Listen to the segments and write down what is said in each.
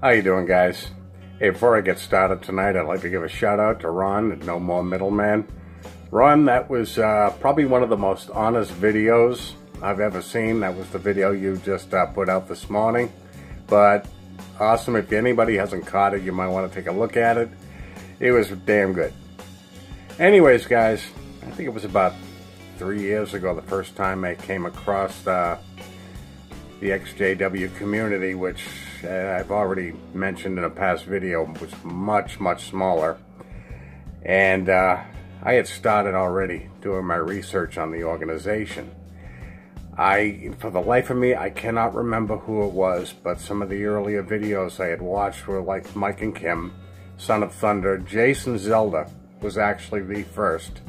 How you doing, guys? Hey, before I get started tonight, I'd like to give a shout out to Ron at No More Middleman. Ron, that was probably one of the most honest videos I've ever seen. That was the video you just put out this morning. But awesome. If anybody hasn't caught it, you might want to take a look at it. It was damn good. Anyways, guys, I think it was about 3 years ago the first time I came across the XJW community, which I've already mentioned in a past video, was much smaller. And I had started already doing my research on the organization. For the life of me, I cannot remember who it was, but some of the earlier videos I had watched were like Mike and Kim, Son of Thunder. Jason Zelda was actually the first.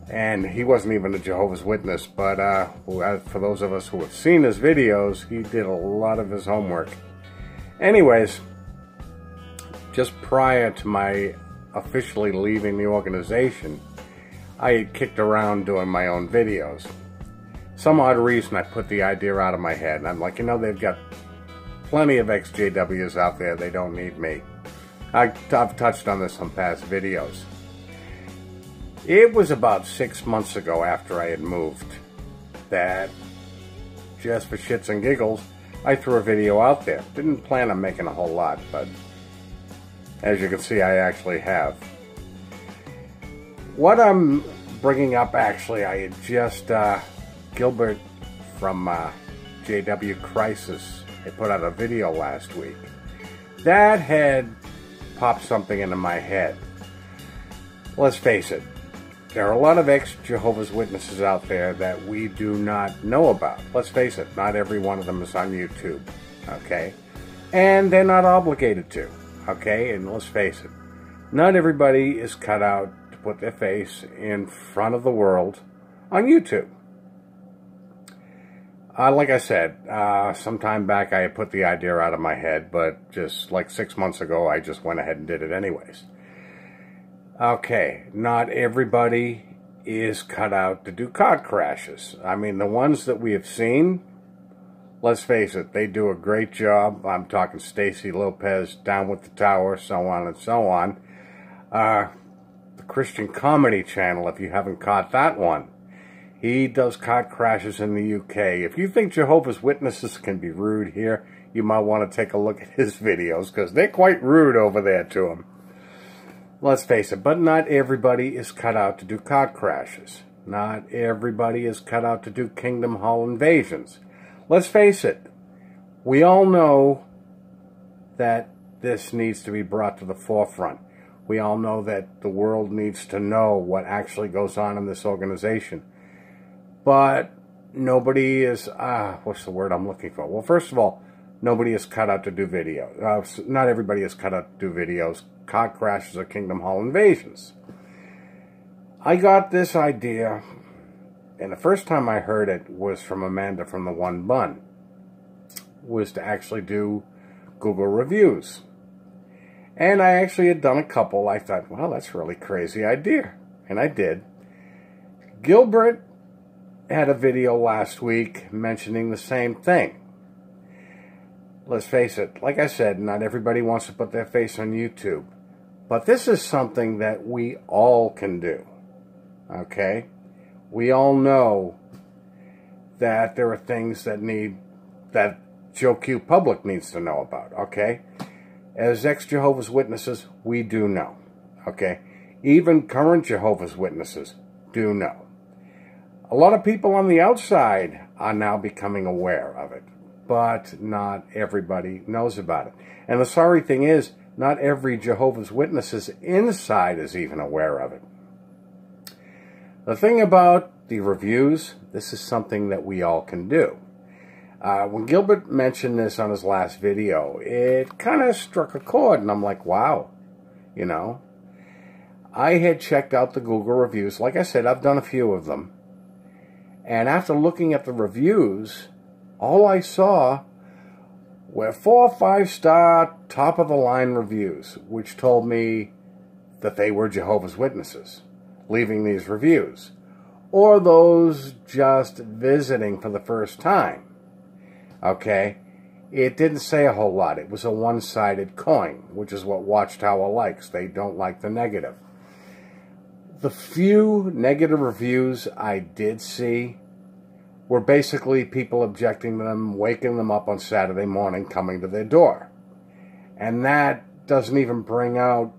And he wasn't even a Jehovah's Witness, but for those of us who have seen his videos, he did a lot of his homework. Anyways, just prior to my officially leaving the organization, I had kicked around doing my own videos. Some odd reason I put the idea out of my head, and I'm like, you know, they've got plenty of XJWs out there, they don't need me. I've touched on this on past videos. It was about 6 months ago after I had moved that, just for shits and giggles, I threw a video out there. Didn't plan on making a whole lot, but as you can see, I actually have. What I'm bringing up, actually, I had just, Gilbert from JW Crisis had put out a video last week. That had popped something into my head. Let's face it. There are a lot of ex-Jehovah's Witnesses out there that we do not know about. Let's face it, not every one of them is on YouTube, okay? And they're not obligated to, okay? And let's face it, not everybody is cut out to put their face in front of the world on YouTube. Like I said, some time back I put the idea out of my head, but just like 6 months ago, I just went ahead and did it anyways. Okay, not everybody is cut out to do car crashes. I mean, the ones that we have seen, let's face it, they do a great job. I'm talking Stacy Lopez, Down with the Tower, so on and so on. The Christian Comedy Channel, if you haven't caught that one, he does car crashes in the UK. If you think Jehovah's Witnesses can be rude here, you might want to take a look at his videos, because they're quite rude over there to him. Let's face it, but not everybody is cut out to do car crashes. Not everybody is cut out to do Kingdom Hall invasions. Let's face it, we all know that this needs to be brought to the forefront. We all know that the world needs to know what actually goes on in this organization. But nobody is, what's the word I'm looking for? Well, first of all, nobody is cut out to do videos. Not everybody is cut out to do videos. Car crashes or Kingdom Hall invasions. I got this idea, and the first time I heard it was from Amanda from the One Bun, was to actually do Google reviews. And I actually had done a couple. I thought, well, that's a really crazy idea. And I did. Gilbert had a video last week mentioning the same thing. Let's face it, like I said, not everybody wants to put their face on YouTube. But this is something that we all can do, okay? We all know that there are things that Joe Q public needs to know about, okay? As ex-Jehovah's Witnesses, we do know, okay? Even current Jehovah's Witnesses do know. A lot of people on the outside are now becoming aware of it, but not everybody knows about it. And the sorry thing is, not every Jehovah's Witnesses inside is even aware of it. The thing about the reviews, this is something that we all can do. When Gilbert mentioned this on his last video, it kind of struck a chord, and I'm like, wow, you know. I had checked out the Google reviews. Like I said, I've done a few of them. And after looking at the reviews, all I saw were 4 or 5-star, top-of-the-line reviews, which told me that they were Jehovah's Witnesses leaving these reviews, or those just visiting for the first time. Okay? it didn't say a whole lot. It was a one-sided coin, which is what Watchtower likes. They don't like the negative. The few negative reviews I did see were basically people objecting to them, waking them up on Saturday morning, coming to their door. And that doesn't even bring out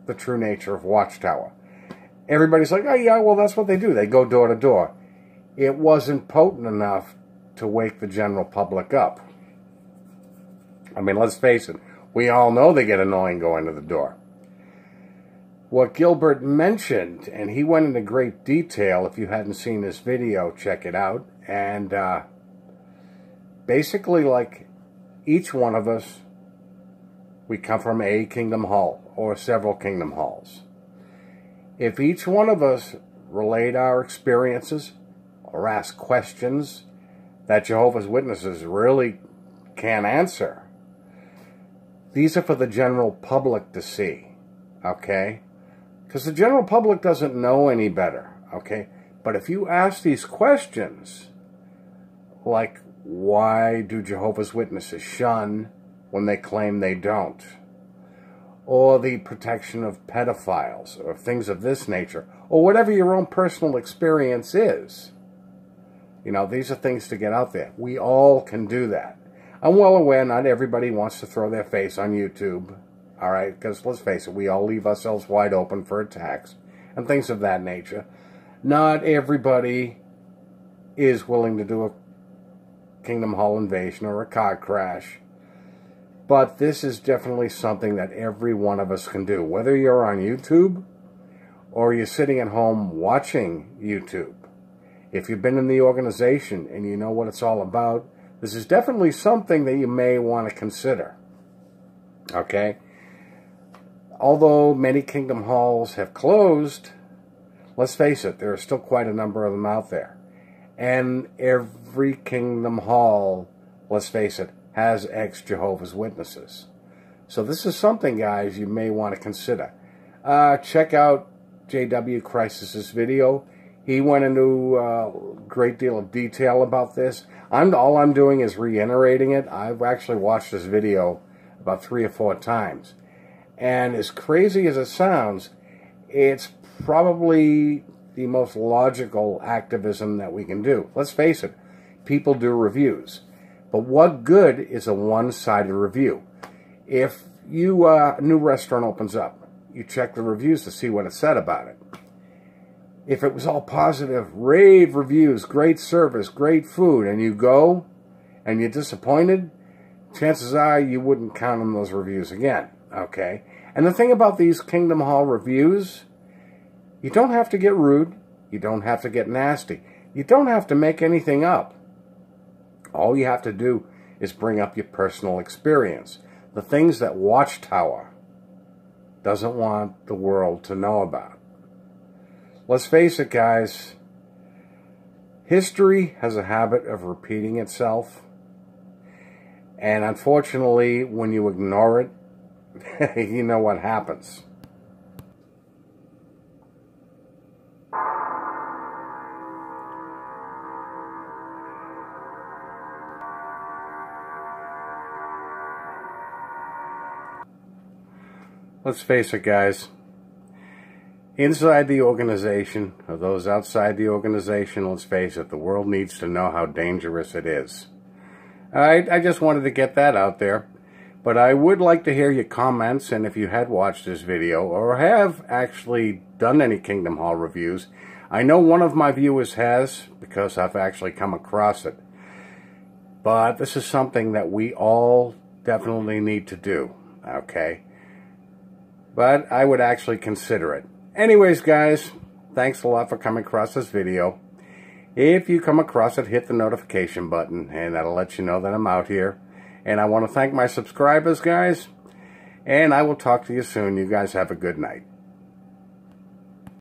the true nature of Watchtower. Everybody's like, oh yeah, well that's what they do. They go door to door. It wasn't potent enough to wake the general public up. I mean, let's face it. We all know they get annoying going to the door. What Gilbert mentioned, and he went into great detail. If you hadn't seen this video, check it out. And basically, like each one of us, we come from a kingdom hall or several kingdom halls. If each one of us relate our experiences or ask questions that Jehovah's Witnesses really can't answer, these are for the general public to see, okay? Because the general public doesn't know any better, okay? But if you ask these questions, like why do Jehovah's Witnesses shun when they claim they don't? Or the protection of pedophiles, or things of this nature, or whatever your own personal experience is. You know, these are things to get out there. We all can do that. I'm well aware not everybody wants to throw their face on YouTube, all right? Because let's face it, we all leave ourselves wide open for attacks and things of that nature. Not everybody is willing to do a Kingdom Hall invasion or a car crash. But this is definitely something that every one of us can do. Whether you're on YouTube or you're sitting at home watching YouTube. If you've been in the organization and you know what it's all about, this is definitely something that you may want to consider. Okay? Although many Kingdom Halls have closed, let's face it, there are still quite a number of them out there. And every Kingdom Hall, let's face it, has ex-Jehovah's Witnesses. So this is something, guys, you may want to consider. Check out J.W. Christ's video. He went into a great deal of detail about this. All I'm doing is reiterating it. I've actually watched this video about 3 or 4 times. And as crazy as it sounds, it's probably the most logical activism that we can do. Let's face it, people do reviews. But what good is a one-sided review? If a new restaurant opens up, you check the reviews to see what it said about it. If it was all positive, rave reviews, great service, great food, and you go and you're disappointed, chances are you wouldn't count on those reviews again, okay? And the thing about these Kingdom Hall reviews, you don't have to get rude. You don't have to get nasty. You don't have to make anything up. All you have to do is bring up your personal experience. The things that Watchtower doesn't want the world to know about. Let's face it, guys. History has a habit of repeating itself. And unfortunately, when you ignore it, you know what happens. Let's face it, guys. Inside the organization, or those outside the organization, let's face it, the world needs to know how dangerous it is. I just wanted to get that out there. But I would like to hear your comments, and if you had watched this video, or have actually done any Kingdom Hall reviews. I know one of my viewers has, because I've actually come across it. But this is something that we all definitely need to do, okay? But I would actually consider it. Anyways, guys, thanks a lot for coming across this video. If you come across it, hit the notification button, and that'll let you know that I'm out here. And I want to thank my subscribers, guys, and I will talk to you soon. You guys have a good night.